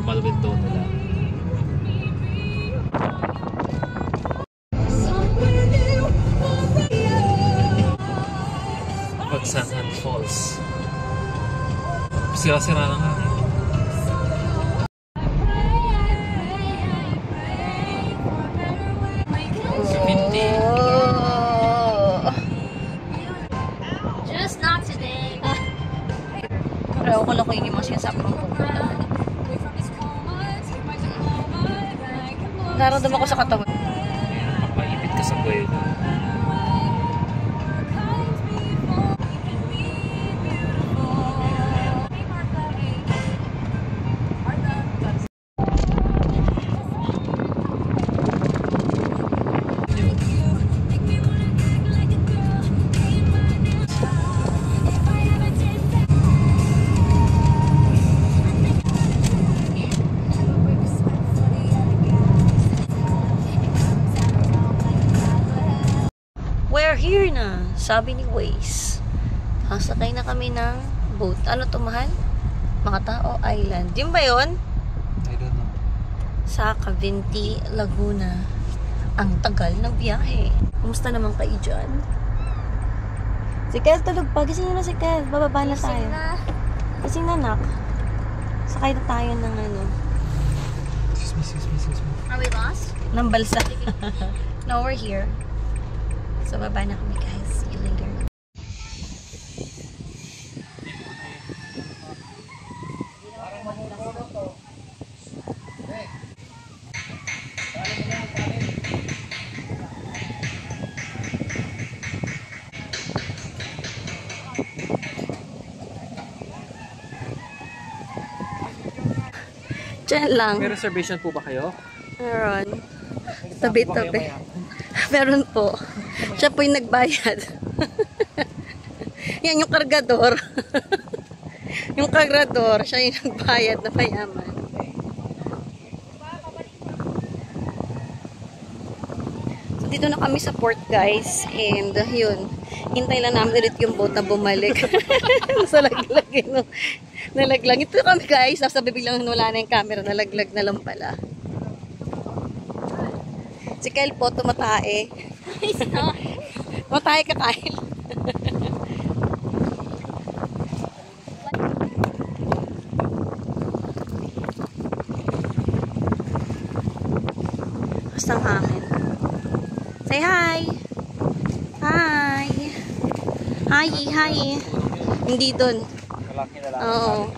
normal window nila. Pagsanhan Falls. Sira-sira lang nga. Just not today. Pero ako lang ko yung mga sinasabi mong pupuntahan. Naramdaman ko sa katawan. Mapaipit ka sa buhay. We're here na, sabi ni Waze. Sakay na kami ng boat. Ano to, mahal? Mga Tao Island. Yun ba yun? I don't know. Sa Cavinti, Laguna. Ang tagal ng biyahe. Kumusta naman kayo dyan? Si Kel, tulog pa. Gising na si Kel. Bababa na tayo. Gising na, nak. Sakay na tayo ng ano. Excuse me. Are we lost? Ng balsa. No, we're here. So, baba na kami, guys. See you later. Diyan lang. May reservation po ba kayo? Meron. Tabi-tabi. Meron po. Siya po yung nagbayad. Yan yung kargador. Yung kargador, siya yung nagbayad na mayaman. So, dito na kami sa port, guys. And, yun. Hintay lang namin ulit yung boat na bumalik. Sa laglag, no? Nalaglag. Ito kami, guys. Nasa bibig lang wala na yung camera. Nalaglag na lang pala. Si Kyle po, tumatae. Tumatae ka, Kyle. Basta ang hangin. Say hi! Hi! Hi! Hindi dun. Oo.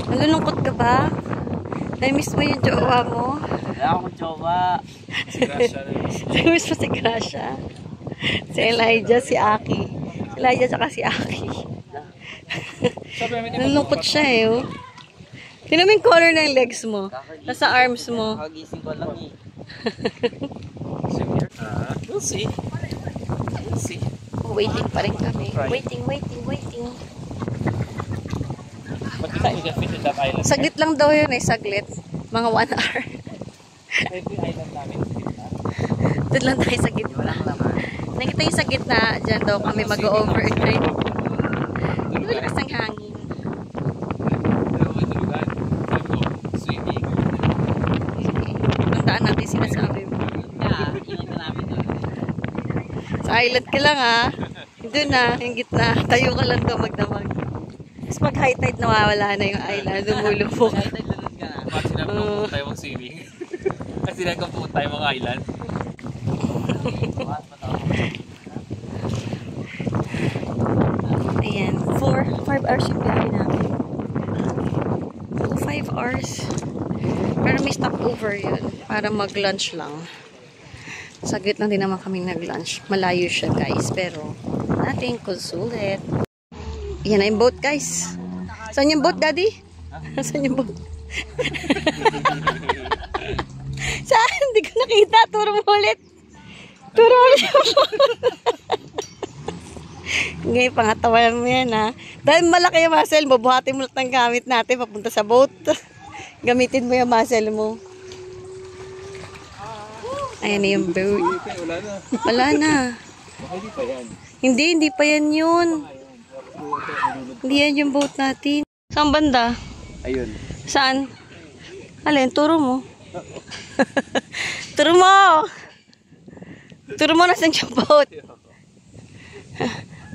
Nalulungkot ka ba? Na-miss mo yung jowa mo? Wala akong jowa. Na-miss mo si Gracia. Si Elijah, si Aki. Si Elijah tsaka si Aki. Nalulungkot siya eh. Oh. Tignan mo yung color ng legs mo. Nasa arms mo. Kagising ko lang eh. We'll see. Waiting pa rin kami. Waiting. Magkita i-defeated that island. Saglit lang daw yun eh, saglit. Mga 1 hour. Every island namin. Doon lang tayo sa gitna. Walang laman. Nakita yung sa gitna, dyan daw kami mag-overnight. Hindi malakas ang hangin. Tandaan natin sinasabi mo. Yeah, ingat na namin doon. Sa island ka lang ha. Doon na, yung gitna. Tayo ka lang daw magdamag. Tapos pag high tide, nawawala na yung island. Lumulupok. Kahit ay lunod ka na. Bakit sinabi ko pumunta tayo mag-swimming? Kasi sinabi ko pumunta tayo mga island. Ayan. 5 hours yung biyahe namin. 5 hours. Pero may stopover yun. Para mag-lunch lang. Saglit lang din naman kami nag-lunch. Malayo siya, guys. Pero, natin sulit. Yan na yung boat, guys. Saan yung boat, Daddy? Saan yung boat? Saan? Hindi ko nakita. Turo mo ulit. Turo ulit. Ngayon, pangatawan mo yan, ha? Dahil malaki yung muscle mo, buhatin mo lang ang gamit natin papunta sa boat. Gamitin mo yung muscle mo. Ayan na yung boat. Wala na. Hindi pa yan. Hindi pa yan yun. Hindi yan yung boat natin. Saan banda? Ayun. Saan? Alin? Turo mo. Turo mo! Turo mo na saan yung boat.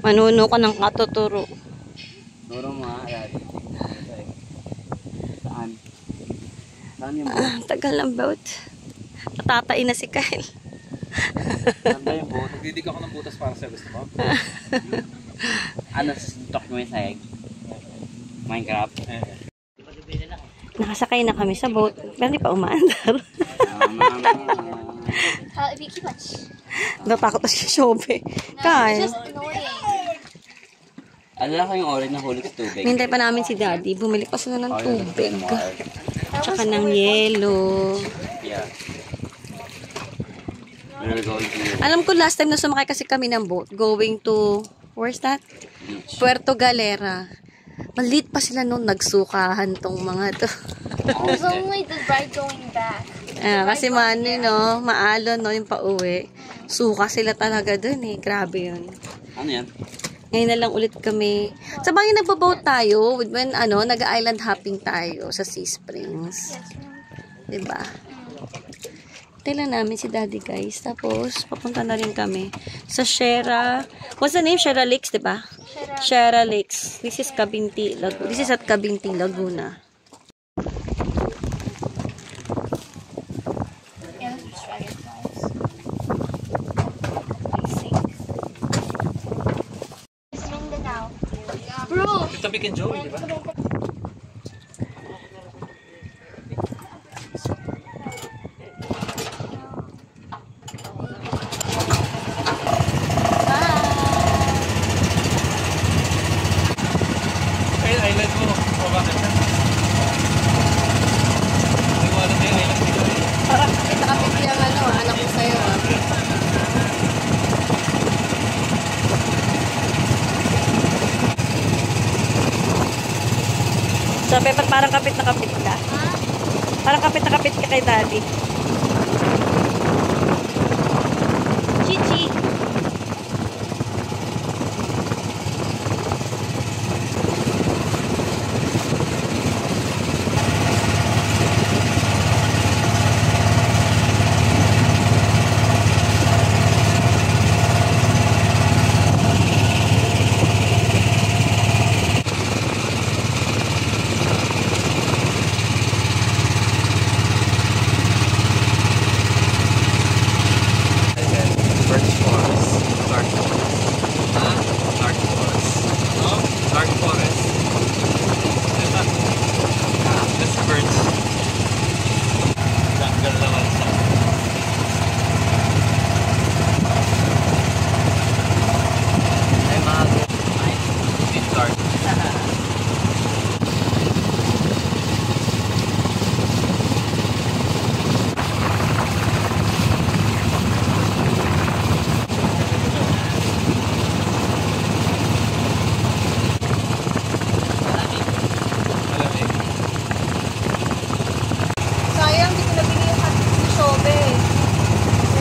Manuno ka ng katuturo. Turo mo ha. Saan? Saan yung boat? Tagal ng boat. Natatain na si Kyle. Saan ba yung boat? Magdidig ako ng butas para sa gusto mo. Ano, suntok mo yung sayag? Minecraft? Nakasakay na kami sa boat. Pero hindi pa umaandar. If you keep much. Natakot na si Shobe. Kyle. Just annoying. Ano lang kayong orange na hulog sa tubig? Hintay pa namin si Daddy. Bumili pa sila ng tubig. Tsaka ng yelo. Yeah. We're going to Alam ko last time na sumakay kasi kami ng boat. Going to, where's that? beach. Puerto Galera. Malit pa sila noon. Nagsukahan tong mga to. It was only the ride going back. Kasi maalon no, yung pauwi. Suka sila talaga dun eh. Grabe yun. Ano yan? Ngayon na lang ulit kami. Sa bagay nagpo-boat tayo when nag-island hopping tayo sa Sea Springs. Diba? Hintay lang namin si Daddy guys. Tapos papunta na rin kami sa Shera. What's the name? Shera Lakes, diba? Shera Lakes. This is Cabinti, Laguna. This is at Cabinti, Laguna. Yeah, let's try it, guys. Swing the now. Bro! Tabi kang Joey, di ba? Ay, island mo. O bakit na? Ay, wala na yung island dito. Nakapit yung anak ko sa'yo. Sabi, parang kapit na kapit ka. Parang kapit na kapit ka kay Daddy. Chichi. Birch Forest. Dark Forest. Ha? Dark Forest. No? Dark Forest. Diba? This birch. Jungle naman siya. Ay, mga Deep dark. Malamig. Sayang, di ko nabili yung hat ni Shobe.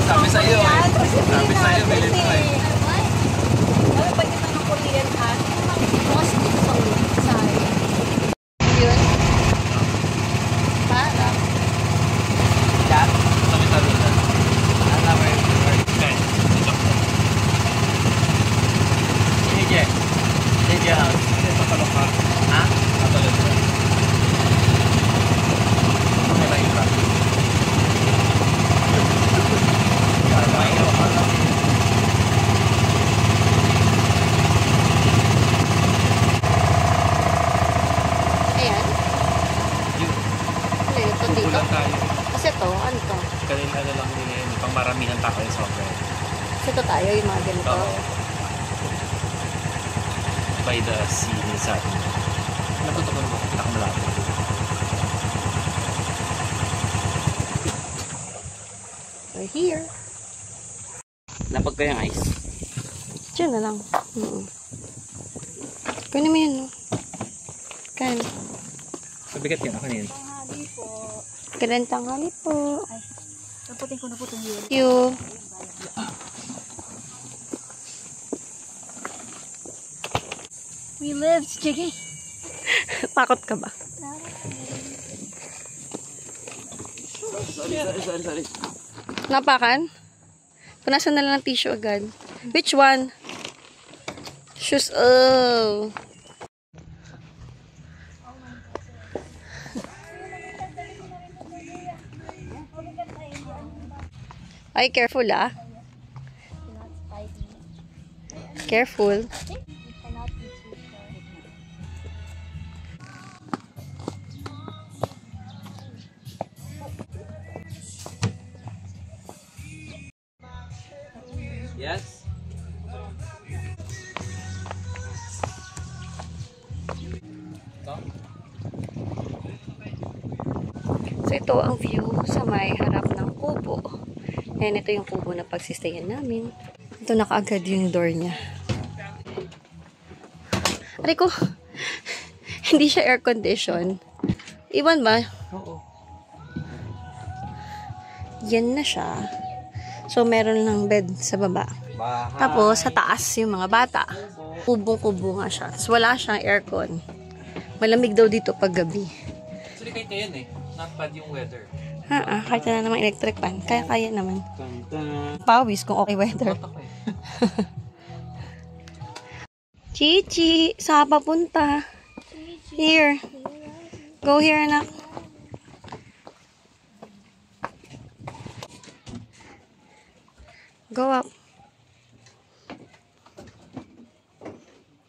Sabi sa'yo eh. Sabi sa'yo, bilhin mo eh. Ano ba kita ng Korean hat? Bukas dito sa ulo. Sayang. Yun. Para. chat. Sabi sa luna. Ano, where? Okay. Sige. Sige, house. Papalok ka. Ha? Papalok ka. Okay lang iba. Ayan. Yun. Ano yun? Ito dito. Kukulang tayo. Kasi ito, ano to? Kanina ano lang nila yun. Pang maramihan tao yung software. Kasi ito tayo, yung mga ganito. Oo. By the sea inside. Natutukan mo. Nakamalapit. We're here. Lapag ko yung ice. Diyan na lang. Kunin mo yan, no? Kan. Mabigat yun. Ako na yun. Ganang tanghali po. Naputin ko yun. Thank you. We lived, Jiggy. Takot ka ba? Sorry. Napakan? Punasan na lang ng tissue agad. Which one? Shoes. Oh. Ay, careful ah. Careful. Yes? So, ito ang view sa may harap ng kubo. Ayan, ito yung kubo na pagsistayan namin. Ito na kaagad yung door niya. Aray ko, hindi siya air condition. Iwan ba? Oo. Yan na siya. So, meron lang bed sa baba. Bahay. Tapos, sa taas yung mga bata. Kubong-kubo nga siya. Tapos, wala siyang aircon. Malamig daw dito pag gabi. Actually, kahit ngayon eh. Not bad yung weather. Kahit na naman electric fan. Kaya naman. Tanta. Pawis kung okay weather. Hot ako eh. Chichi, saan papunta? Here. Go here, anak. Go up.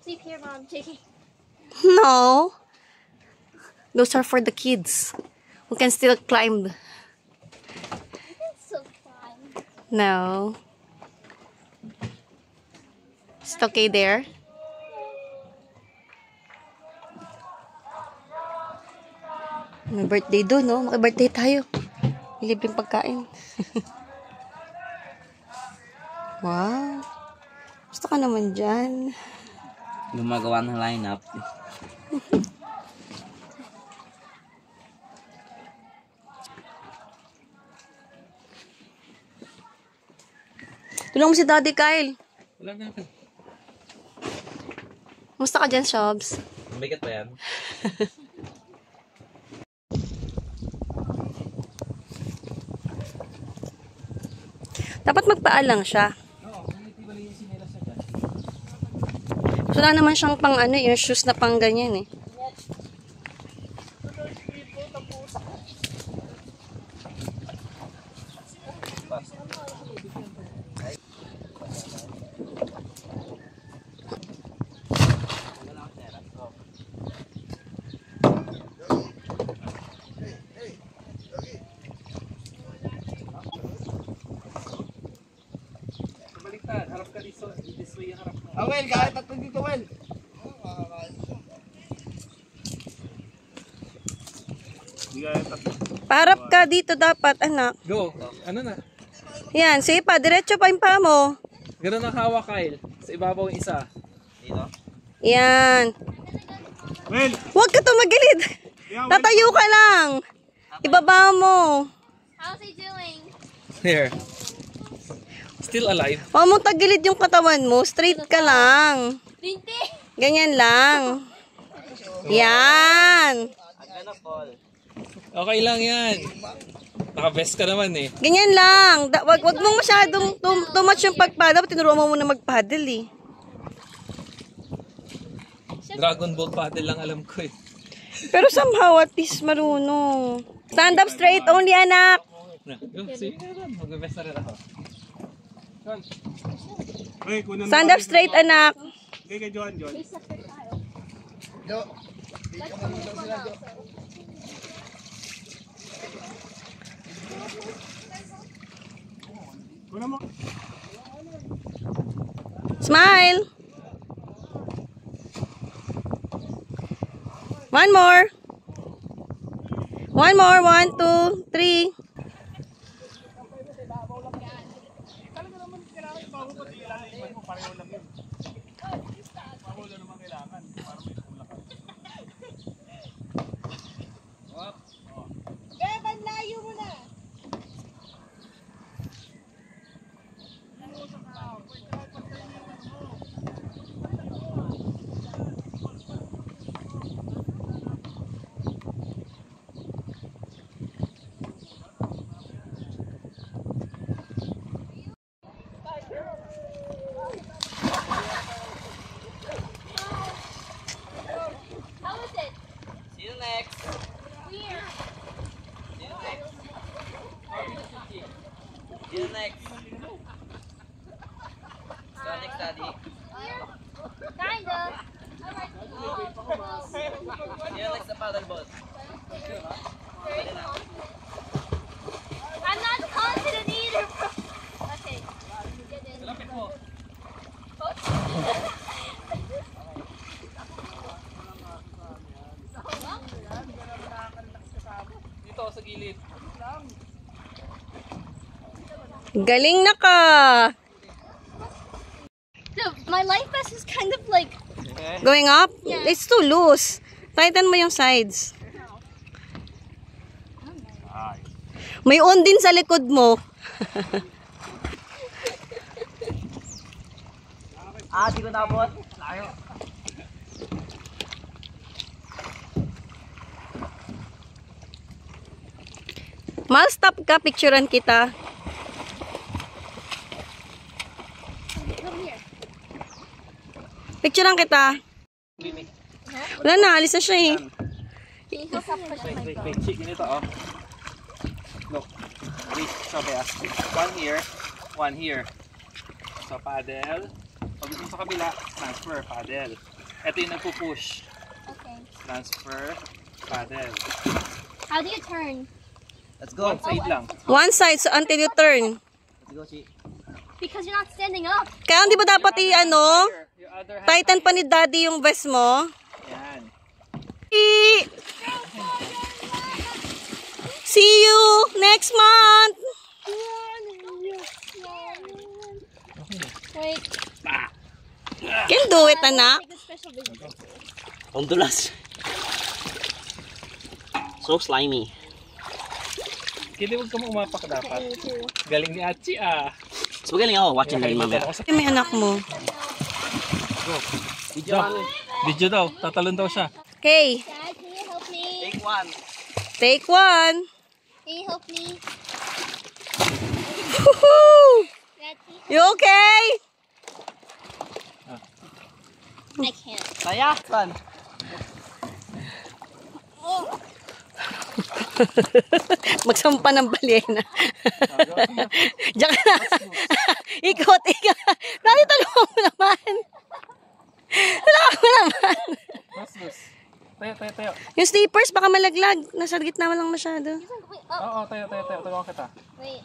Sleep here, Mom. Jiggy. No. Those are for the kids. We can still climb. I can still climb. No. Is it okay there? May birthday doon, no? Maki-birthday tayo. May libreng pagkain. Wow. Gusto ka naman dyan. Gumagawa ng lineup. Tulong mo si Daddy Kyle. Wala na ako. Musta ka dyan, Shobs? Mabigat pa yan. Dapat magpaalang siya. Oo, hindi wala yung sinelas na dyan. So, wala naman siyang pang ano, yung shoes na pang ganyan eh. Baliktad, harap ka dito. This way yung harap mo. Well, kahit tatlo dito, Well. Paharap ka dito dapat, anak. Go. Ano na? Yan, sige pa, diretso pa yung paa mo. Ganun ang hawak, Kyle. Sa ibabaw yung isa. Dito? Yan. Well, Huwag ka tumagilid. Tatayo ka lang. Ibaba mo. How's he doing? Here. Still alive. Huwag mo tagilid yung katawan mo. Straight ka lang. Hindi. Ganyan lang. Yan. Agana, Paul. Okay lang yan. Naka-vest ka naman eh. Ganyan lang. Wag mong masyadong too much yung pagpada. Tinuruan mo muna magpaddle eh. Dragon Ball paddle lang alam ko eh. Pero somehow at least marunong. Stand up straight only, anak. Go, sige na rin. Mag-vest na rin ako. John. hey, kunan mo. Stand up straight, anak. Kay John. Kunan mo. Smile. One more. One more. 1, 2, 3. likes the paddleboard. I'm not confident either, bro. Okay. Get in. Dito sa gilid. Galing na ka. My life vest is kind of like. Going up? Yeah. It's too loose. Tighten mo yung sides. May on din sa likod mo. Di ko nabot. Layo. Mal, stop ka. Picturean kita. Come here. Picturean kita. Wala na. Alis na siya eh. Can you help me push my phone? Wait, check ganito oh. Look. Wait, sabi one here, one here. So, paddle. Pag gusto mo sa kabila, transfer, paddle. Ito yung nagpo-push. Okay. Transfer, paddle. How do you turn? Let's go. One side lang. One side so until you turn. Let's go, Chi. Because you're not standing up. Kaya hindi ba dapat i-ano? Your other hand. Tighten pa ni daddy yung vest mo. Yan. See you next month. Wait. Can do it, anak. Take a special video. Ang dulas. So slimy. Kaya huwag ka mo umapak dapat. Me too. Galing ni Achi ah. So magaling ako watching din mamaya. May anak mo. Video daw, tatalon daw siya. Okay, Dad, can you help me? Take one. take one. Can you help me? Woohoo! Dad, can you You okay? I can't. Saya. Fun. Magsampa ng balyena. Diyan ka na. Ikot, ikot. Dali, talungan mo naman. Talungan mo naman. Tayo. Yung slippers, baka malaglag. Nasa gitna mo lang masyado. Wait, oh, Oo, tayo. Tulungan kita. wait.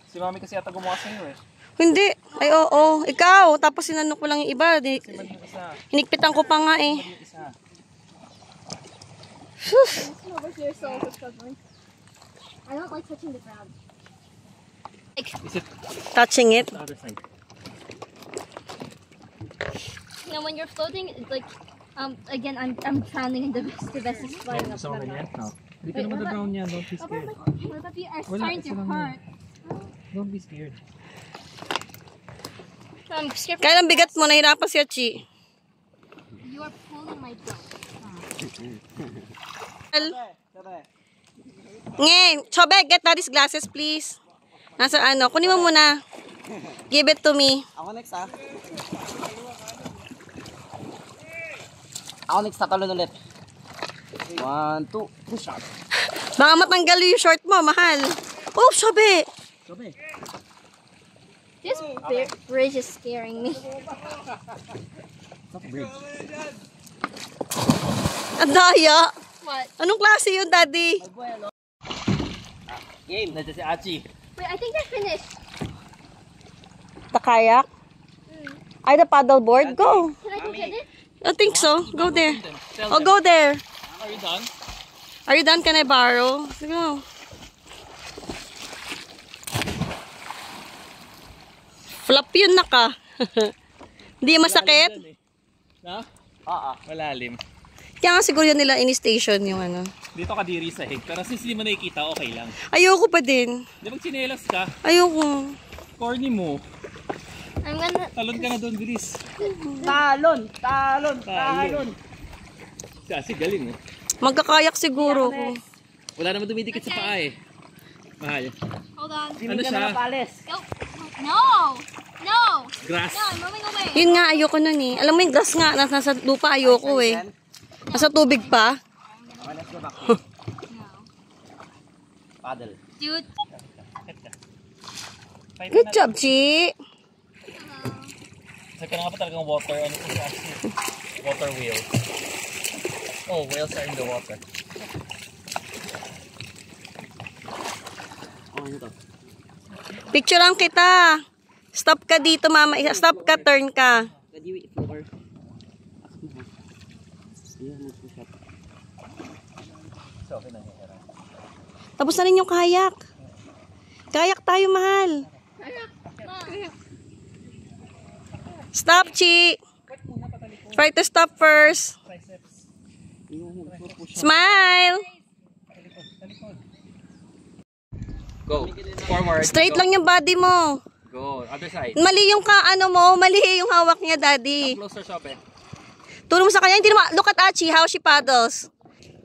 Si mami kasi yata gumawa sa'yo eh. Hindi. Ay, oo. Ikaw. Tapos sinanok ko lang yung iba. Si man yung isa. Hinikpitan ko pa nga eh. Yung isa. Listen over here so we're struggling. I don't like touching the ground. Is it Touching it. the other side? You know, when you're floating, it's like, again, I'm drowning in the vest. The vest is flying up. Gusto mo ganyan? No. Hindi ka Wait, naman what na-drown yan. Don't be What scared. about you are Wala, starting to isa lang hurt? Don't be scared. I'm scared. Kaya lang bigat mo. Nahirapan si Achi. You are pulling my belt. Ngayon, Chobe, get daddy's glasses, please. Nasa ano, kunin mo muna. Give it to me. Ako next ha. Ako next tatalon ulit. 1, 2, push up. Baka matanggal yung short mo, mahal. Oh, Chobe. This bridge is scaring me. Ang daya. What? Anong klase yun, daddy? Game. Nandiyan si Achi. Wait, I think they're finished. The kayak? Ay, the paddleboard? Go. Can I go get it? I think so. Go there. Tell Oh, them. go there. Are you done? Are you done? Can I borrow? Go. Flop yun na ka. Hindi masakit? Na? Oo. Malalim. Kaya nga siguro yun nila in-station yung ano. Dito ka diri sa hig. Pero since hindi mo nakikita, okay lang. Ayoko pa din. Di ba chinelas ka? Ayoko. Corny mo. I'm gonna. Talon ka na doon, bilis. Talon. Kasi galing eh. Magkakayak siguro ko. Wala naman dumidikit sa paa eh. Mahal. Hold on. Ano siya? Go. No. No. Grass. No, I'm moving away. Yun nga, ayoko nun eh. Alam mo yung grass nga, nasa lupa, ayoko eh. Nasa tubig pa. Let's go back. No. Paddle. Dude. Good job, Chi. Sa ka na nga pa talagang water, ano po siya? Water wheel. Oh, whales are in the water. Oh, ano to? Picturean kita. Stop ka dito, mama. Stop ka, turn ka. Pwede yung i-floor. Ayan, mag-shot. So, okay na yun. Tapos na rin yung kayak. Kayak tayo, mahal. Stop, Chi. Try to stop first. Smile. Go. Forward. Straight Go. lang yung body mo. Go. Other side. Mali yung ano mo. Mali yung hawak niya, daddy. Closer, Shope. Tulong mo sa kanya. Hindi naman. Look at Achi, how she paddles.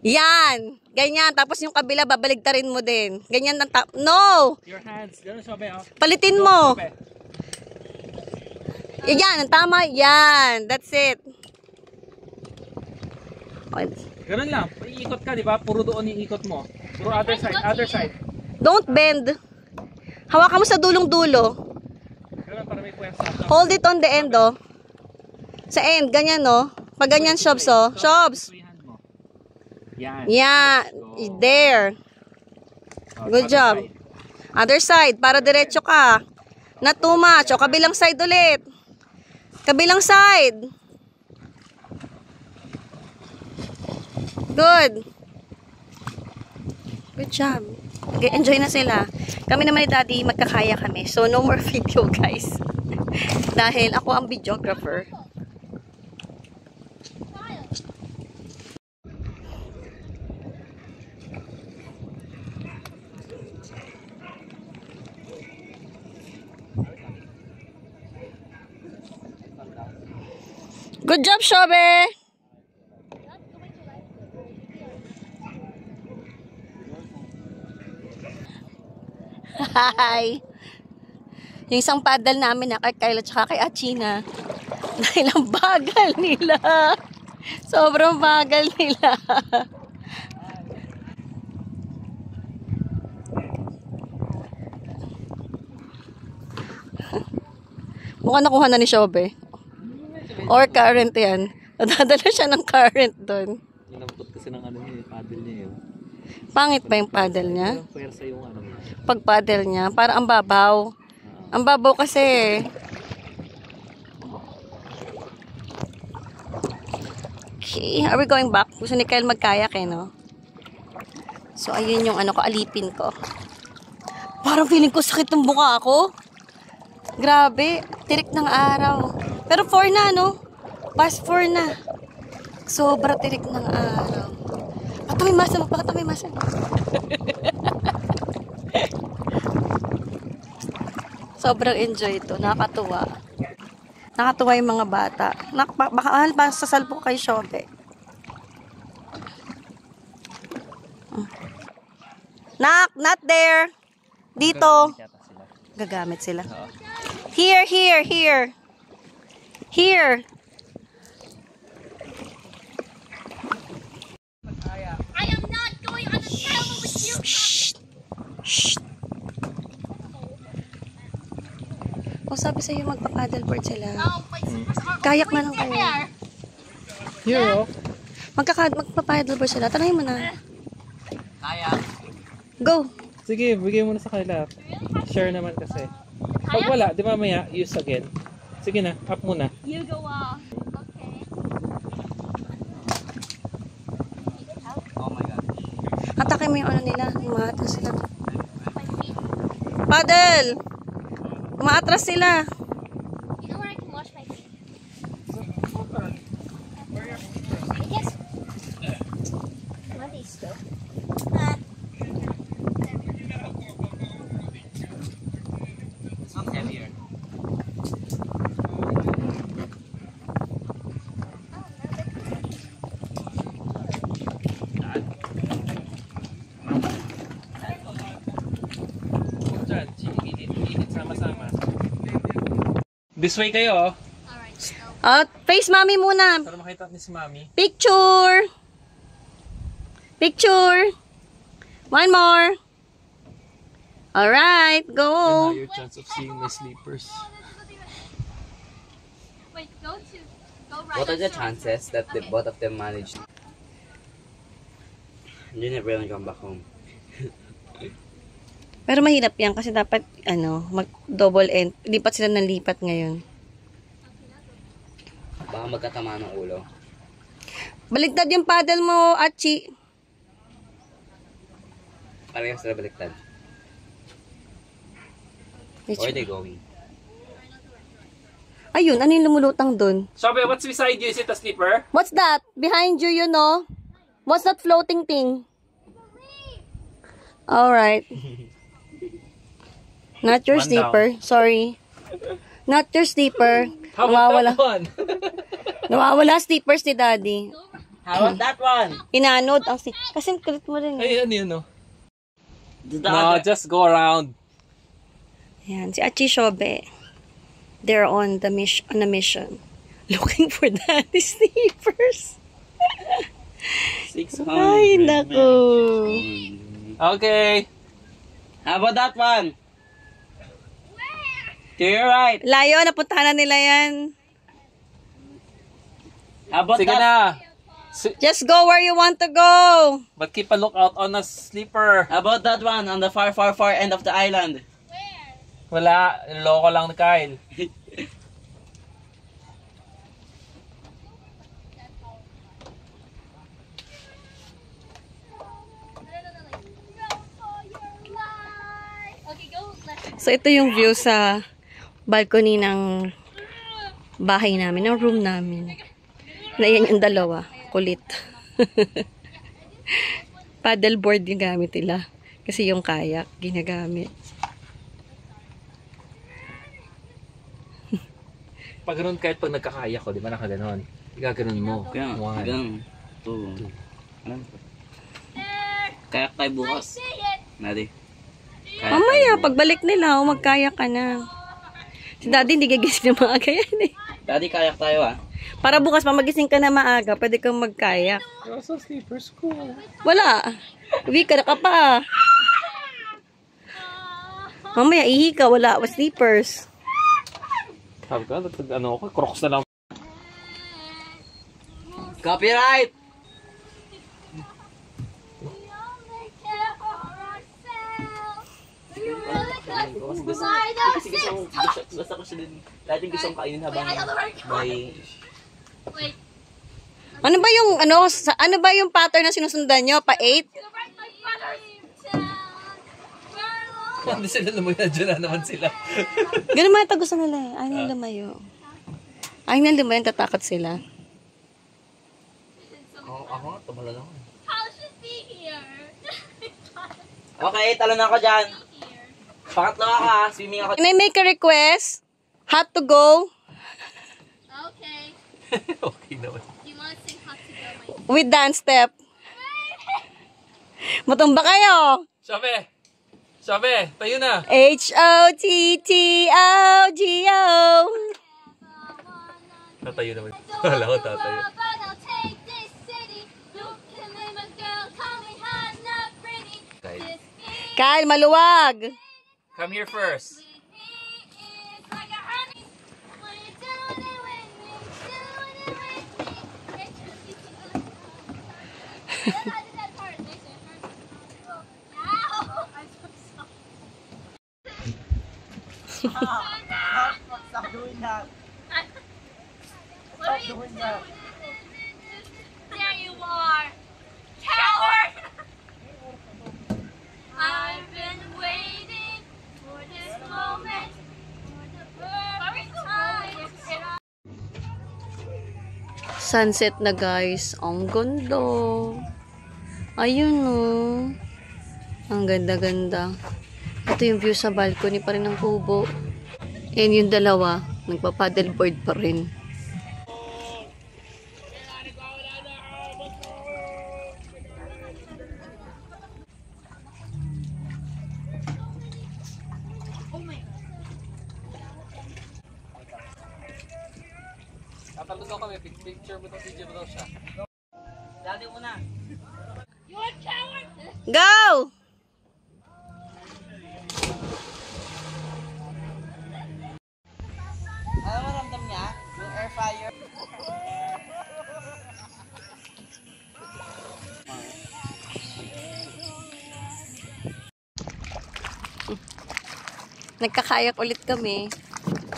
Yan. Ganyan. Tapos yung kabila, babaligtarin mo din. Ganyan. No! Your hands. Ganun, Shope. Oh. Palitin Go, mo. Shope. Yan. Tama. Yan. That's it. Ganun lang. Iikot ka, di ba? Puro doon iikot mo. Puro other side. Other side. Don't bend. Hawakan mo sa dulong-dulo. Ganun para may pwersa. Hold it on the end, oh. Sa end. Ganyan, oh. Pag ganyan, Shobs, oh. Shobs. Two hand mo. Yan. Yeah. There. Oh, Good other job. side. Other side. Para diretso ka. Not too much. O, kabilang side ulit. Kabilang side. Good. Good job. Okay, enjoy na sila. Kami naman ni Daddy, magkakaya kami. So, no more video, guys. Dahil ako ang videographer. Good job, Shobe! Hi! Yung isang paddle namin na kay Kyle at saka kay Achina. Dahil ang bagal nila. Sobrang bagal nila. Mukhang nakuha na ni Shobe. Or current yan. Nadadala siya ng current doon. Inampot kasi ng ano niya, paddle niya yun. Pangit ba yung paddle niya? Pwersa yung ano niya. Pag paddle niya, para ang babaw. Ang babaw kasi. Okay, are we going back? Gusto ni Kyle magkayak eh, no? So, ayun yung ano ko, alipin ko. Parang feeling ko sakit ng buka ako. Grabe, tirik ng araw. Pero 4 na, no? Past 4 na. Sobra tirik ng araw. Patay masa, magpakatay masa. Sobrang enjoy ito. Nakakatuwa. Nakakatuwa yung mga bata. Baka sasalpo kay Shobe. Nak, not there. Dito. Gagamit sila. Here, here, here. Here. I am not going on a travel with you. Shh. Shh. O sabi sa'yo magpa-paddleboard sila. Oh, my Kayak na lang kayo. Here, oh. Magpa-paddleboard sila. Tanayin mo na. Kaya. Go. Sige, bigay mo na sa kanila. Share naman kasi. Pag wala, di ba maya, use again. Sige na, up muna. You go off. Okay. Oh my God. Atake mo yung ano nila. Umaatras sila. My feet. Paddle! Umaatras sila. You know where I can wash my feet? Yes. What is this? This one's heavier. Diyan, init, sama-sama. This way kayo, oh. Alright, so. Face mommy muna. Para makita ni si Mami. Picture. Picture. One more. Alright, go. Higher chance of seeing my sleepers. Wait, go right. What are the chances that the both of them managed? You never gonna come back home. Pero mahirap yan kasi dapat, mag-double end. Lipat sila ng lipat ngayon. Baka magkatama ng ulo. Baligtad yung paddle mo, Achi. Parehas sila baliktad. Where are they going? Ayun, ano yung lumulutang dun? Shabe, what's beside you? Is it a slipper? What's that? Behind you, What's that floating thing? Alright. Not your One sleeper. Sorry. Not your sleeper. How about Nawawala. that one? Nawawala sleepers ni Daddy. How about that one? Inanod ang kasi kulit mo rin. Ay, ano yun, no? The No, other. just go around. Yan, si Achi Shobe. They're on a mission. Looking for Daddy sleepers. 600. Ay, naku. Okay. How about that one? To your right. Layo, napuntahan na nila yan. How about Sige that? na. Just go where you want to go. But keep a lookout on a sleeper. How about that one on the far end of the island? Wala. Loko lang ni Kyle. Okay, go left. So, ito yung view sa balcony ng bahay namin, ng room namin. Na yan yung dalawa. Kulit. Paddleboard yung gamit nila. Kasi yung kayak, ginagamit. Pag ganun, kahit pag nagkakaya ko, di ba nakaganon? Igaganon mo. Kaya, One. ganun. 2. Ano? Kayak tayo bukas. Nadi. Kayak Mamaya, tayo. pagbalik nila, magkayak ka na. Si Daddy, hindi gigising na maaga yan eh. Daddy, kayak tayo ah. Para bukas pa magising ka na maaga, pwede kang magkayak. Also, sleepers ko. Wala. Uwi ka na ka pa. Mamaya, ihi ka, wala. Sleepers. Sabi ko, ano ako, crocs na lang. Copyright! Basta ko siya din. Dati gusto kong kainin habang may... Wait. Ano ba yung pattern na sinusundan nyo? Pa 8? Hindi sila lumayo, dyan na naman sila. Ganun mga gusto nila eh. Ayaw na lumayo. Ayaw na lumayo, tatakot sila. Ako nga, tumala lang. How should be here? Okay, talo na ako dyan. Pangatlo ako ha, swimming ako. Can I make a request? Hot to go Okay. Okay naman. You want to sing hot to go, my with dance step. Matumba kayo. Sabi, tayo na. H-O-T-T-O-G-O. Tatayo naman. Wala ko tatayo. Kyle, maluwag. Come here first. Stop doing that. Stop doing that. There you are, coward! I've been waiting for this moment, for the perfect time. Sunset na guys. Ang ganda. Ayun oh. Ang ganda-ganda. Ito yung view sa balcony pa rin ng kubo. And yung dalawa, nagpa-paddleboard pa rin. Tatalon daw kami, picture mo daw, video mo daw siya. Daddy muna. Go! Ano maramdam niya? Yung air fryer. Nagkakayak ulit kami.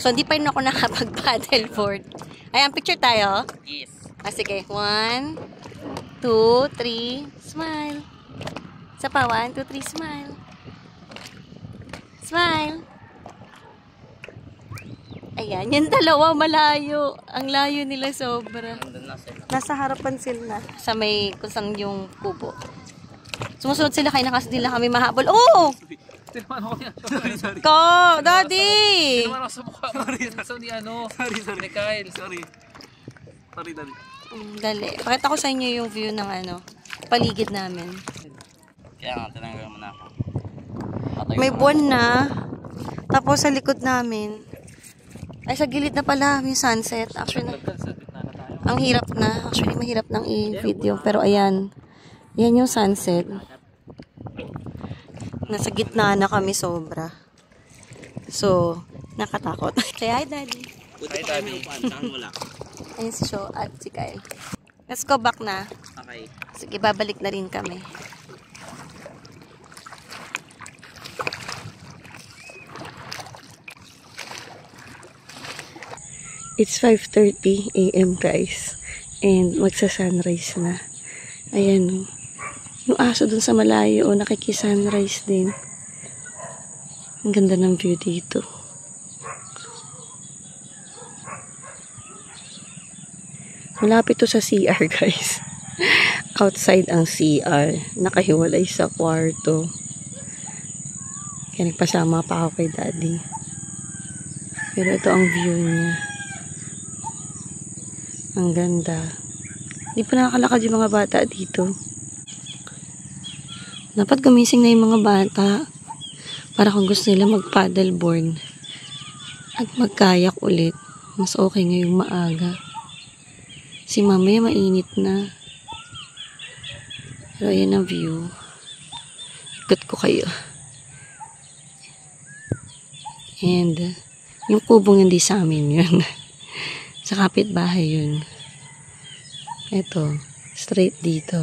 So, hindi pa rin ako nakapag-paddleboard. Ayan, picture tayo. Yes. Sige. 1, 2, 3, smile. Isa pa, 1, 2, 3, smile. Smile. Ayan, yung dalawa malayo. Ang layo nila sobra. Nasa harapan sila. Sa may kusang yung kubo. Sumusunod sila kaya kasi nila kami mahabol. Oh! Tinaman ako niya. Sorry. Ko! Daddy! Tinaman ako sa mukha. Sorry. Sorry. Ni Kyle. Sorry, Daddy. Dali. Pakita ko sa inyo yung view ng paligid namin. Kaya nga, tinanggal mo na ako. May buwan na. Tapos sa likod namin. Ay, sa gilid na pala yung sunset. Actually, ang hirap na. Actually, mahirap nang i-video. Pero ayan. Yan yung sunset. Nasa gitna na kami sobra. So, nakatakot. Kaya, hi, Daddy. Hi, Daddy. Ayun si Sho at si Kyle. Let's go back na. Okay. Sige, babalik na rin kami. It's 5:30 AM guys. And magsa-sunrise na. Ayan. Yung aso dun sa malayo, nakikisunrise din. Ang ganda ng view dito. Malapit to sa CR guys. Outside ang CR. Nakahiwalay sa kwarto. Kaya nagpasama pa ako kay Daddy. Pero ito ang view niya. Ang ganda. Hindi pa nakakalakad yung mga bata dito. Dapat gumising na yung mga bata para kung gusto nila mag-paddleboard at magkayak ulit. Mas okay ngayong maaga. Si mamaya mainit na. Pero ayan ang view. Ikot ko kayo. And yung kubong hindi sa amin yun. Sa kapitbahay yun. Ito, straight dito.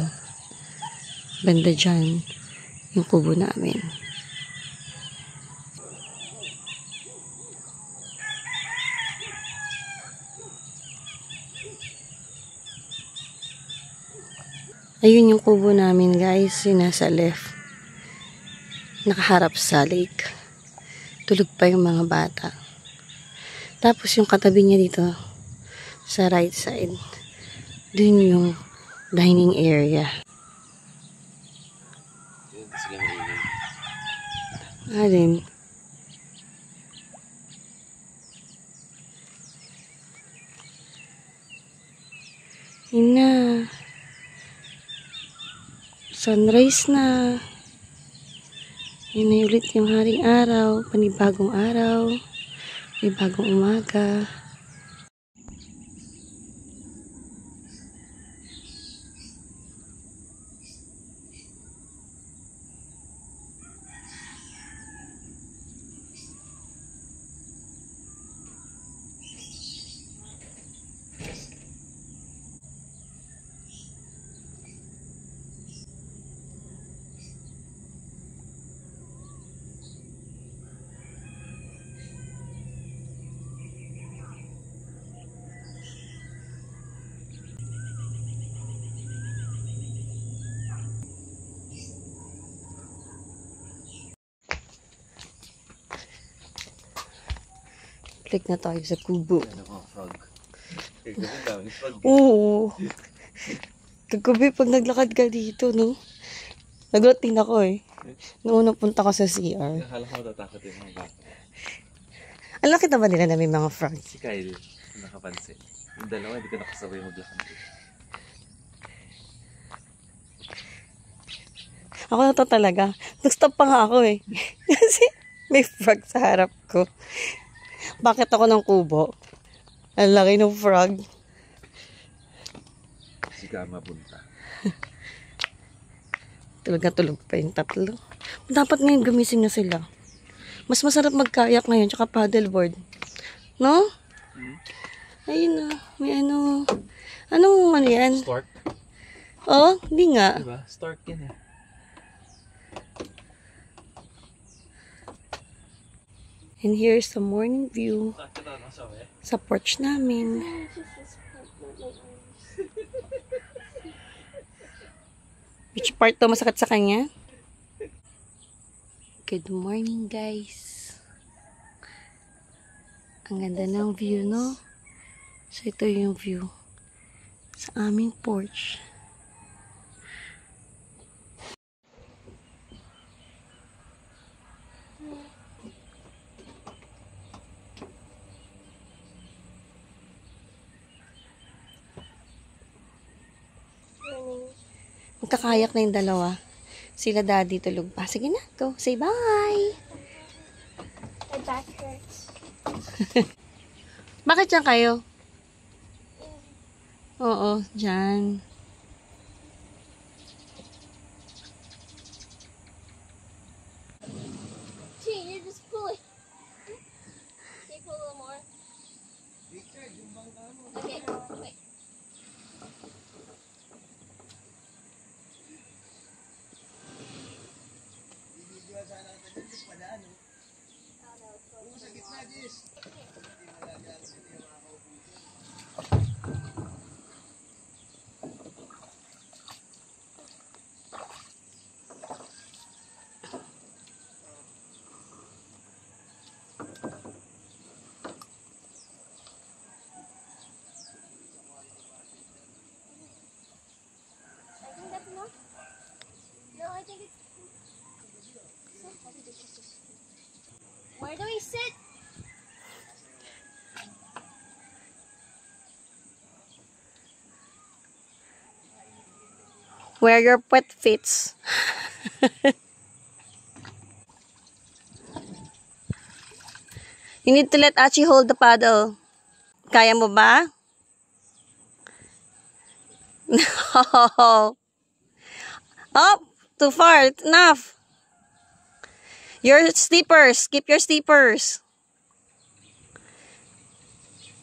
Banda dyan, yung kubo namin. Ayun yung kubo namin guys, yung nasa left. Nakaharap sa lake. Tulog pa yung mga bata. Tapos yung katabi niya dito, sa right side, dun yung dining area. Alin? Ina. Sunrise na. Yun na ulit yung haring araw. Panibagong araw. Panibagong umaga. Click na tayo sa kubo. Oo. Kagabi pag naglakad ka dito, no? Nagulat din ako eh. Noong unang punta ko sa CR. Akala ko matatakot yung mga bata. Ang laki naman nila na may mga frogs. Si Kyle, nakapansin. Yung dalawa, hindi ko nakasabay maglakad. Ako na to talaga. Nag-stop pa nga ako eh. Kasi may frog sa harap ko. Bakit ako ng kubo? Ang laki ng frog. Si Gama punta. Tulog na tulog pa yung tatlo. Dapat ngayon gumising na sila. Mas masarap magkayak ngayon tsaka paddleboard. No? Ayun na. May ano. Anong ano yan? Stork? Oh, hindi nga. Diba? Stork yan eh. And here's the morning view Sakit na so eh. sa porch namin. Which part to masakit sa kanya? Good morning, guys. Ang ganda ng view, no? So, ito yung view sa aming porch. Magkakayak na yung dalawa. Sila daddy tulog pa. Sige na, go. Say bye! My back hurts. Bakit dyan kayo? Oo, dyan. Gee, you're just pulling. Can you pull a little more? Okay, wait. I think that's enough. No, I think it's. Where do we sit? Where your pet fits. You need to let Achi hold the paddle. Kaya mo ba? No. Oh, too far. Enough. Your steepers. Keep your steepers.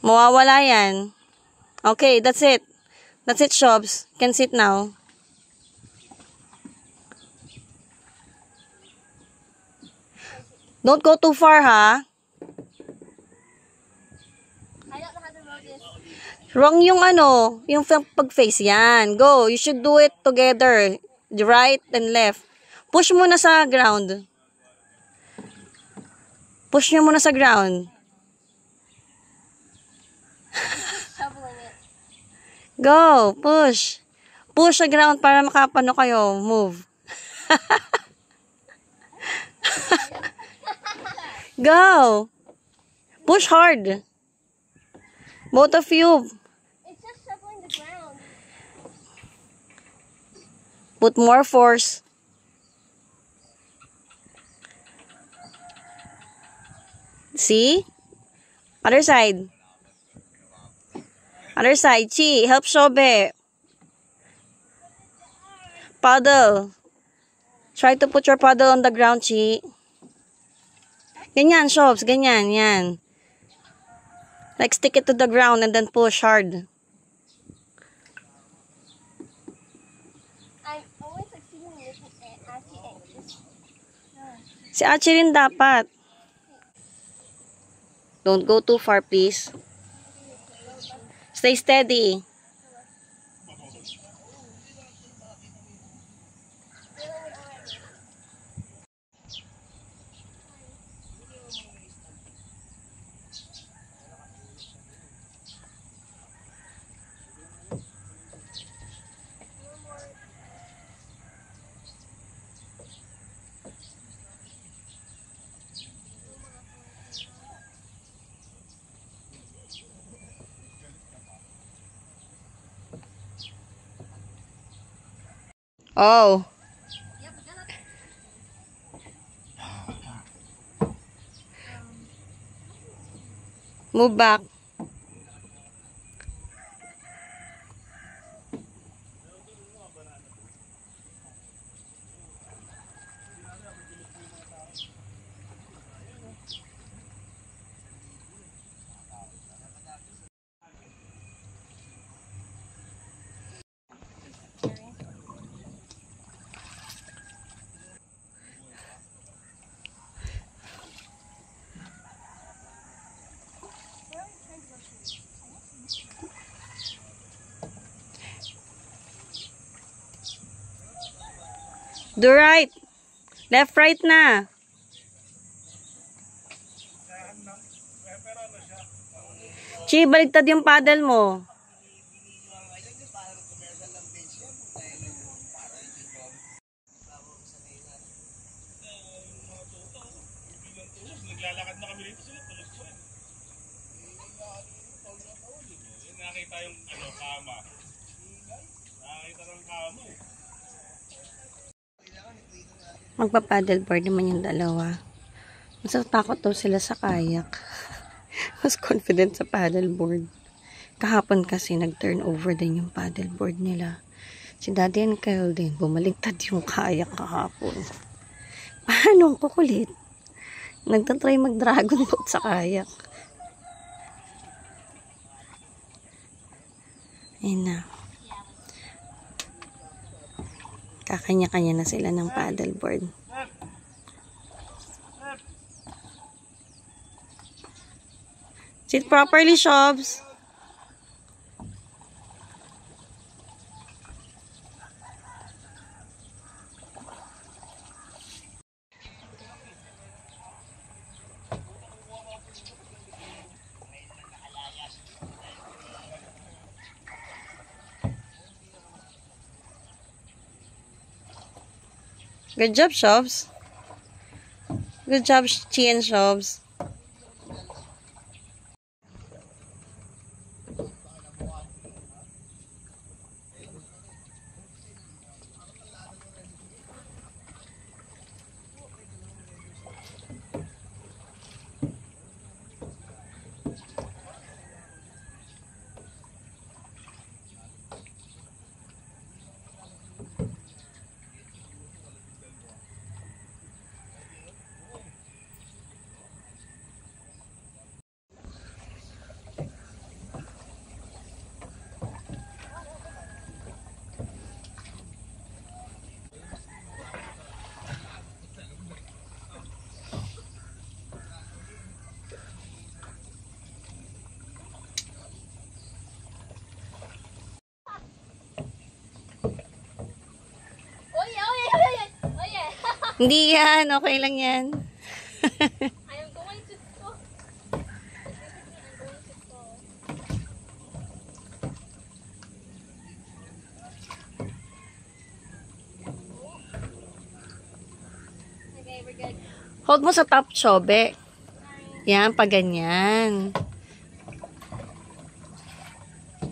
Mawawala yan. Okay, that's it. That's it, Shobs. Can sit now. Don't go too far, ha? I don't know how to roll this. Wrong yung ano, yung pag-face yan. Go. You should do it together. The right and left. Push muna sa ground. Push nyo muna sa ground. Shoveling it. Go. Push. Push sa ground para makapano kayo. Move. Go. Push hard. Both of you. It's just shoveling the ground. Put more force. See? Other side. Other side. Chi, help Shobe. Paddle. Try to put your paddle on the ground, Chi. Ganyan, Shobs. Ganyan, yan. Like, stick it to the ground and then push hard. I'm always succeeding in making Achi anxious. Si Achi rin dapat. Don't go too far, please. Stay steady. Oh. Move back. Do right. Left, right na. Chi, baligtad yung paddle mo. Naglalakad na kami dito sila. Tulog ko eh. Nakita yung kama. Nakita ng kama eh. Magpa-paddleboard naman yung dalawa. Mas takot daw sila sa kayak. Mas confident sa paddleboard. Kahapon kasi nag-turn over din yung paddleboard nila. Si Daddy and Kyle din, bumaligtad yung kayak kahapon. Paano ang kukulit? Nagtatry mag-dragon boat sa kayak. Ayun na. Kakanya-kanya na sila ng paddleboard. Sit properly, Shobs. Good job, Shobs. Good job, Chi and Shobs. Hindi yan. Okay lang yan. I am going to school. Okay, we're good. Hold mo sa top, Chobe. Yan, pag ganyan.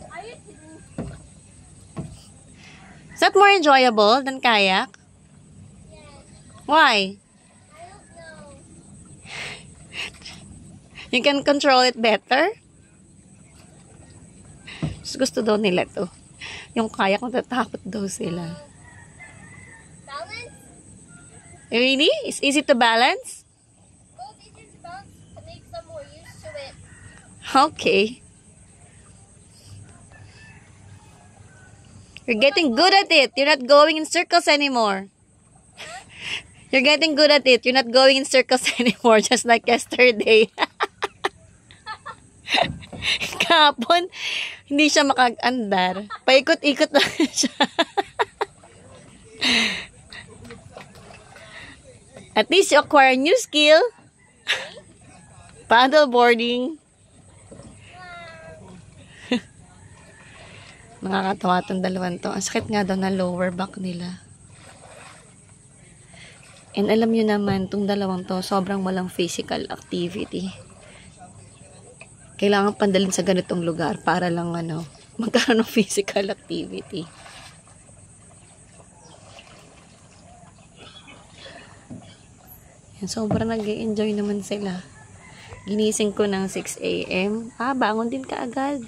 Are you kidding? Is that more enjoyable than kayak? Why? I don't know. You can control it better? Gusto daw nila to. Yung kayak, natatakot daw sila. Balance? Really? It's easy to balance? Go teachers balance to make some more used to it. Okay. You're getting good at it. You're not going in circles anymore. You're getting good at it. You're not going in circles anymore, just like yesterday. Kahapon, hindi siya makag-andar. Paikot-ikot lang siya. At least you acquire a new skill. Paddleboarding. Nakakatawa itong dalawang to. Ang sakit nga daw na lower back nila. And alam nyo naman, itong dalawang to, sobrang walang physical activity. Kailangan pandalin sa ganitong lugar para lang magkaroon ng physical activity. Yan, sobrang nag-enjoy naman sila. Ginising ko ng 6 AM. Bangon din ka agad.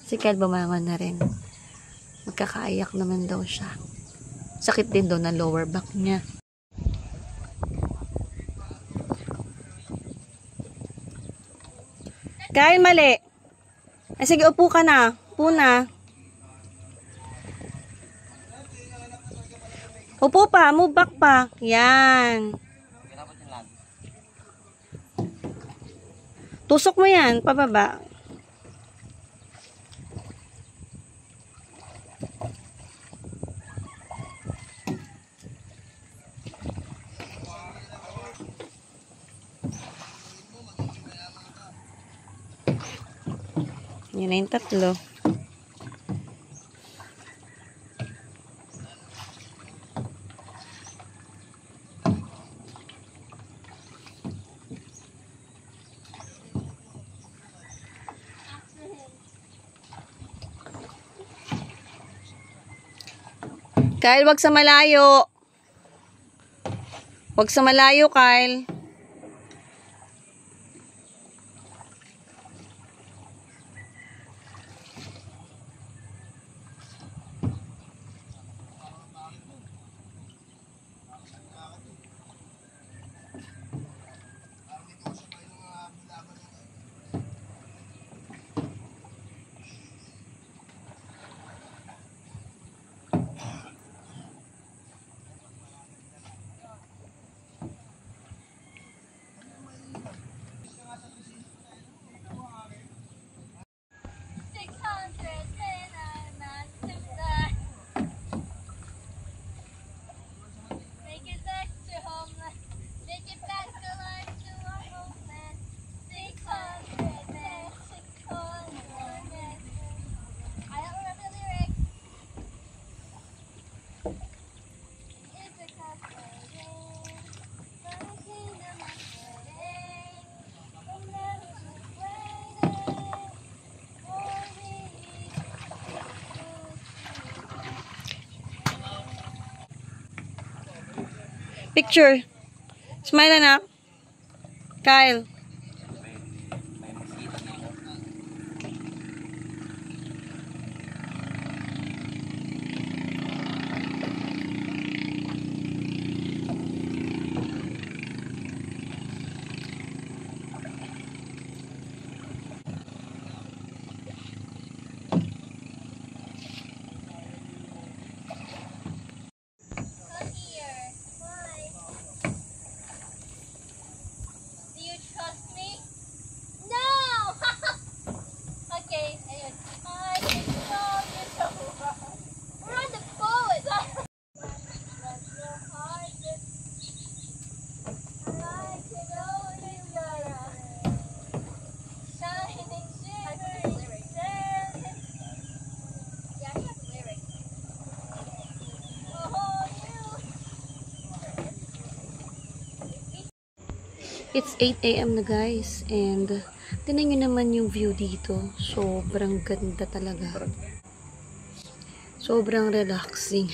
Si Kel bumangon na rin. Magkakaayak naman daw siya. Sakit din daw na lower back niya. Kyle, mali. Sige, upo ka na. Upo na. Upo pa. Move back pa. Yan. Tusok mo yan. Pababa. Yun na yung tatlo. Kyle, wag sa malayo. Wag sa malayo, Kyle. Picture. Smile, anak. Kyle. It's 8 AM na guys, and tingnan nyo naman yung view dito. Sobrang ganda talaga. Sobrang relaxing.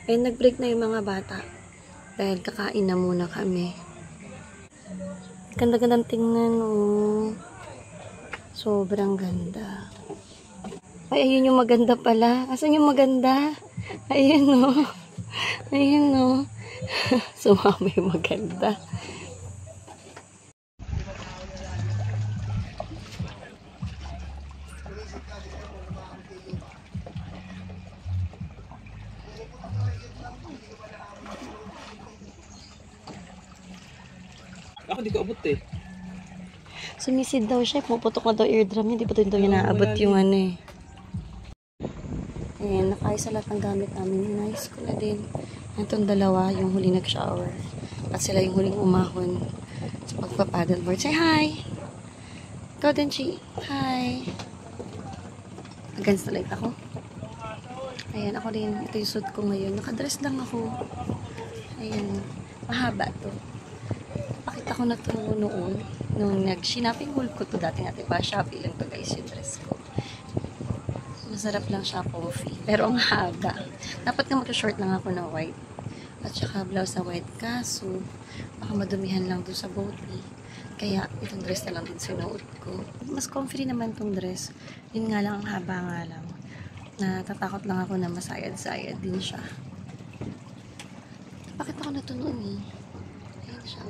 And nag-break na yung mga bata dahil kakain na muna kami. Ganda-gandang tingnan, oh. Sobrang ganda. Ay, ayun yung maganda pala. Asan yung maganda? Ayun, oh. Ayun, oh. Sumama yung maganda. Ako di ko abot eh. Sumisid daw siya. Puputok na daw eardrum niya. Di pa daw niya naabot yung ano eh. Ayan, nakaayos sa lahat ng gamit namin. Nice ko na din. Itong dalawa, yung huli nag-shower. At sila yung huling umahon sa pagpa-paddleboard. Say hi! Ikaw din, Chi. Hi! Against the light ako. Ayan, ako din. Ito yung suit ko ngayon. Nakadress lang ako. Ayan. Mahaba to. Pakita ko na to noon. Nung nag-shopping haul ko to dati natin. Pa-Shopee lang to guys yung dress ko. Masarap lang siya, coffee. Pero ang haba. Dapat nga mag-short lang ako na white. At saka blouse na white. Kaso, baka madumihan lang doon sa body. Kaya, itong dress na lang din sinuot ko. Mas comfy naman tong dress. Yun nga lang, ang haba nga lang. Natatakot lang ako na masayad-sayad din siya. Bakit ako na to noon eh? Ayan siya.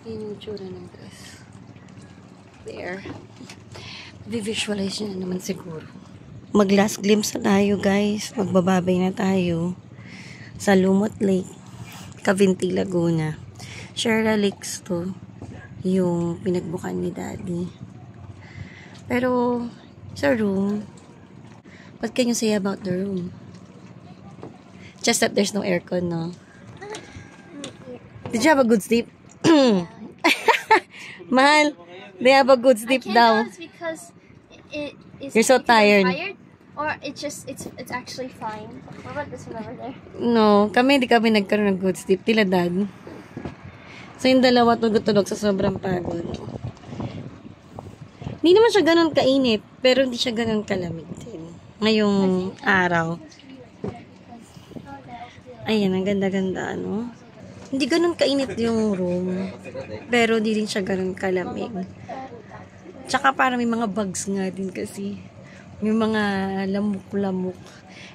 Ayan yung tsura ng dress. There. Visualize nyo na naman siguro. Mag-last glimpse na tayo guys. Magbababay na tayo sa Lumot Lake, Cavinti, Laguna. Sierra Lakes to. Yung pinagbukan ni Daddy. Pero sa room, what can you say about the room? Just that there's no aircon, no? Did you have a good sleep? Mahal, they have a good sleep daw. Because it is You're so because I'm tired. or it's just it's actually fine. What about this one over there? No, di kami nagkaroon ng good sleep. Tila dad. So, yung dalawa tulog-tulog sa sobrang pagod. Hindi naman siya ganun kainit, pero hindi siya ganun kalamig din. Ngayong araw. Ayan, ang ganda-ganda, ano? Hindi ganun kainit yung room. Pero di rin siya ganun kalamig. Tsaka parang may mga bugs nga din kasi. May mga lamok-lamok.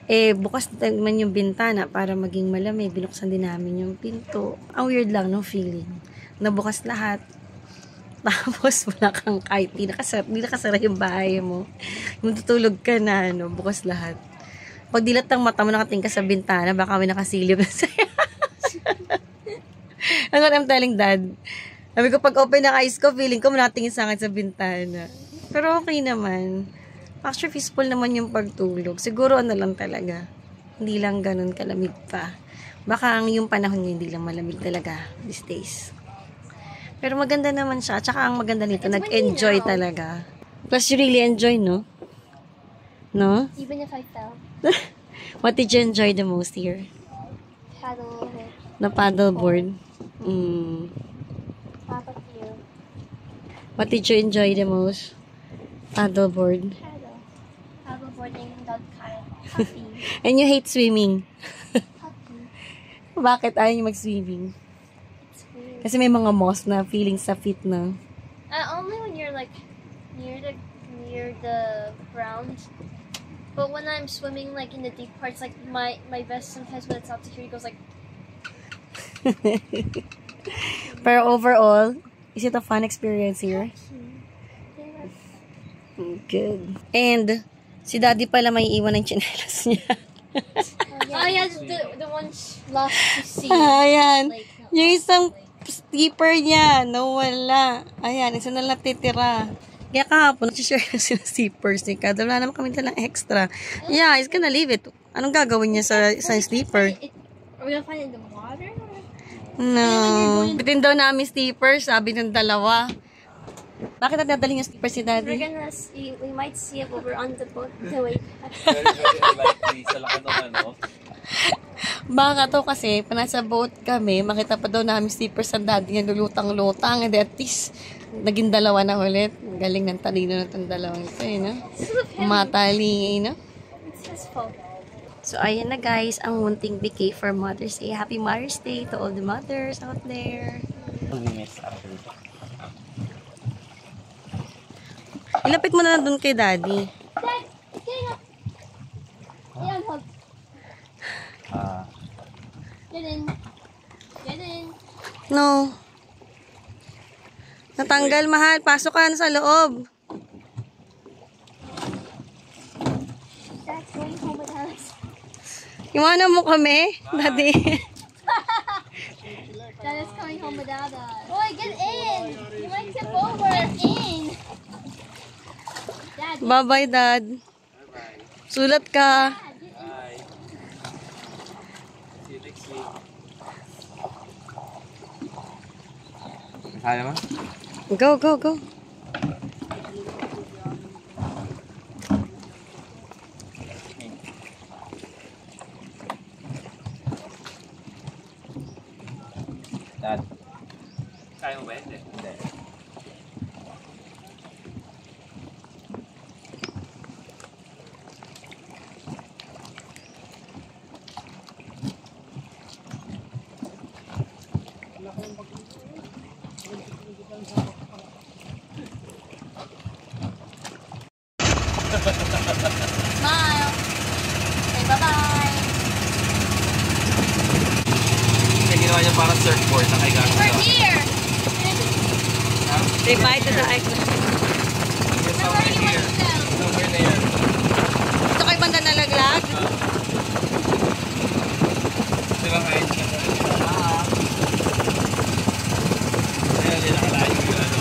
Eh, bukas naman yung bintana para maging malamig. Binuksan din namin yung pinto. Ang weird lang ng feeling. Nabukas lahat. Tapos wala kang kahit di nakasara yung bahay mo. Yung tutulog ka na, ano, bukas lahat. Pag dilat ng mata mo, nakatingin ka sa bintana, baka may nakasilip na sa'yo. Ano I'm telling dad? Sabi ko, pag open ng eyes ko, feeling ko manatingin sa akin sa bintana. Pero okay naman. Actually, peaceful naman yung pagtulog. Siguro ano lang talaga. Hindi lang ganun kalamig pa. Baka yung panahon niya hindi lang malamig talaga these days. Pero maganda naman siya. Tsaka ang maganda nito, nag-enjoy talaga. Plus, you really enjoy, no? No? Even if I fell, What did you enjoy the most here? paddle over. The paddleboard. How about you? What did you enjoy the most? Paddleboard. Paddleboarding without kayak. Puppy. And you hate swimming. Puppy. Bakit ayaw niyo mag-swimming? It's weird. Kasi may mga moss na feeling sa feet na. Only when you're like near the ground. But when I'm swimming like in the deep parts, like my vest sometimes when it's out to here, it goes like. Pero overall, is it a fun experience here? Good. And, si daddy pala may iwan ng tsinelas niya. Oh yeah, the ones lost to sea. Ayan. Like, Yung isang slipper niya, nawala. Ayan, isa na lang titira. Kaya kahapon, share na sila sleepers ni Kad. Wala naman kami talang extra. Yeah, he's gonna leave it. Anong gagawin niya sa isang sleeper? Are we gonna find it in the water? No. Bitin daw namin sleepers, sabi ng dalawa. Bakit natin nadali yung sleepers si We're daddy? gonna see. We might see it when we're on the boat. The way. Very, very unlikely sa laki ng ano. Baka to kasi, pa nasa boat kami, makita pa daw namin sleepers ang daddy niya lulutang-lutang. And at least, naging dalawa na ulit. Galing ng talino na itong dalawang ito, eh, no? Matali, no? It's his fault. So, ayan na guys, ang munting bouquet for Mother's Day. Happy Mother's Day to all the mothers out there. Ilapit mo na dun kay daddy. Dad, get up. Get unhooked. Get in. Get in. No. Natanggal, mahal. Pasok ka na sa loob. Dad's going home with us. Iwanan mo kami, daddy. Dad is coming home without us. Boy, get in. You might tip over. Get in. Dad, Bye-bye, dad. Sulat ka. Bye. See you next week. Kaya mo? Go, go, go. Dad. Kaya mo ba? Hindi. smile. Say bye-bye. Kaya ginawa niya parang surfboard na kay Gago. We're here. Say bye to the icon. Somewhere here. Somewhere there. Ito kay banda nalaglag. Ito lang kayo siya. Kaya hindi nakalayo yung ano.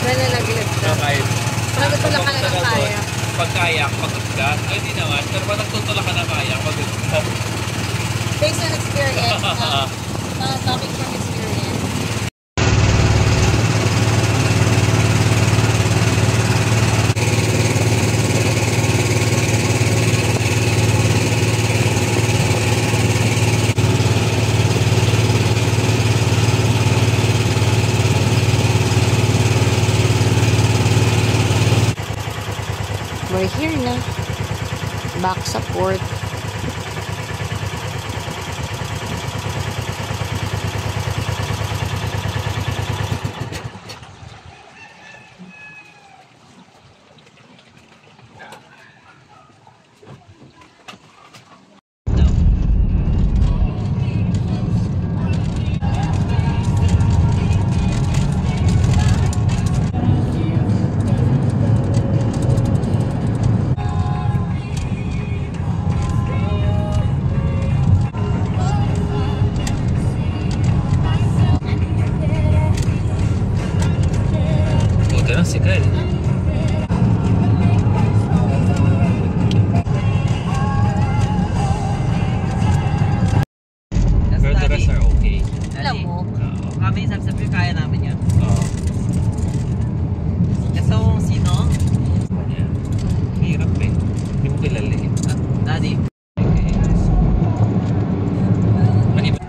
Nalalaglag ka. So, kahit Nagtutulak ka na ng kaya. pag kayak, pag-usgas. Ay, di naman. Pero pag nagtutulak ka ng kayak, pag-usgas. Based on experience. Topic from experience. We're here na. Back sa port. Buti lang si Kyle. Pero the rest are okay. Alam mo, Kami, sabi kaya namin yan. Oo. Kaso, sino? Yeah. Hirap eh. Hindi mo kilala eh. Daddy. Maniba.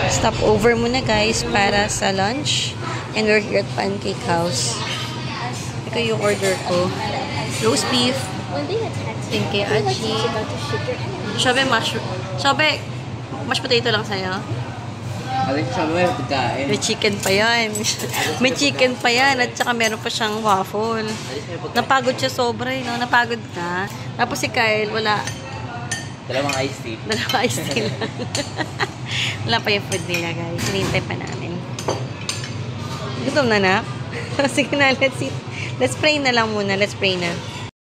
stop over muna guys para sa lunch. And we're here at Pancake House. Ito yung order ko. Roast beef. When they attacked Thank you, I feel like Achi. he's about to shit your enemies. Shabe mushroom. Shabe, mashed potato lang sa'yo. Aling siya mo yung pagkain. May chicken pa yan. May chicken pa yan. At saka meron pa siyang waffle. Alis mo yung pagkain. Napagod siya sobra, no? Napagod ka. Tapos si Kyle, wala. Dalawang iced tea. Dalawa ice cream lang. Wala pa yung food nila, guys. Hinihintay pa namin. Gutom na na? Sige na, let's eat. Let's pray na lang muna. Let's pray na.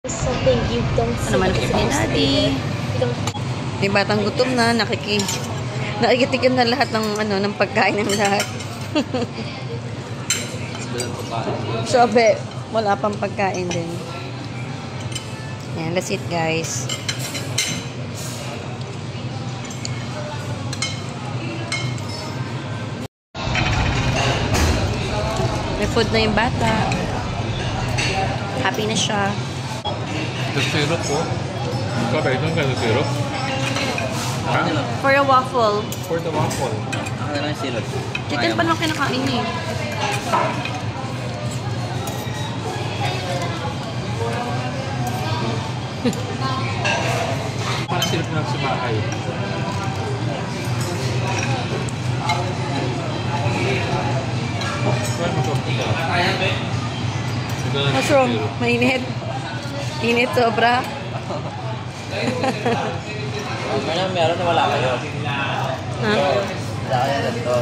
Something you don't see. Ano naman because kay it's Daddy? You don't Yung batang gutom na, nakikitikim na lahat ng, ng pagkain ng lahat. Dalawang pagkain. Sabi, wala pang pagkain din. Yan, let's eat, guys. May food na yung bata. Happy na siya. The syrup po. Sabi, ito ang gano'n syrup. Ako nila. For a waffle. For the waffle. Ako nila yung syrup. Chicken pa lang kinakain eh. Parang syrup na sa bahay. What's wrong? Mainit? Init sobra? Meron na wala kayo. Ha? Wala kayo dito.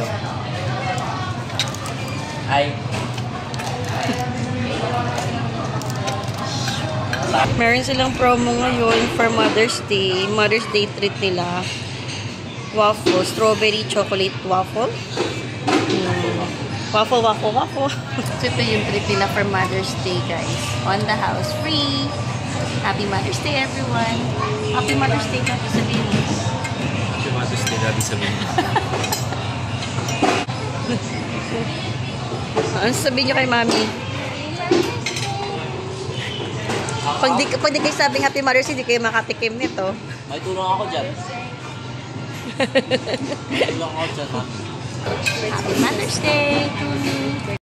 Ay. Meron silang promo ngayon for Mother's Day. Mother's Day treat nila. Waffle. Strawberry chocolate waffle. Waffle, waffle, waffle. So ito yung treat nila for Mother's Day, guys. On the house. Free. Happy Mother's Day, everyone. Happy Mother's Day, Happy sabihin mo. Happy Mother's Day, Daddy sabihin. Ano sabihin nyo kay Mami? Pag di kayo sabing Happy Mother's Day, di kayo makatikim nito. May tulong ako dyan. May tulong ako dyan, mami. Happy Mother's Day to me.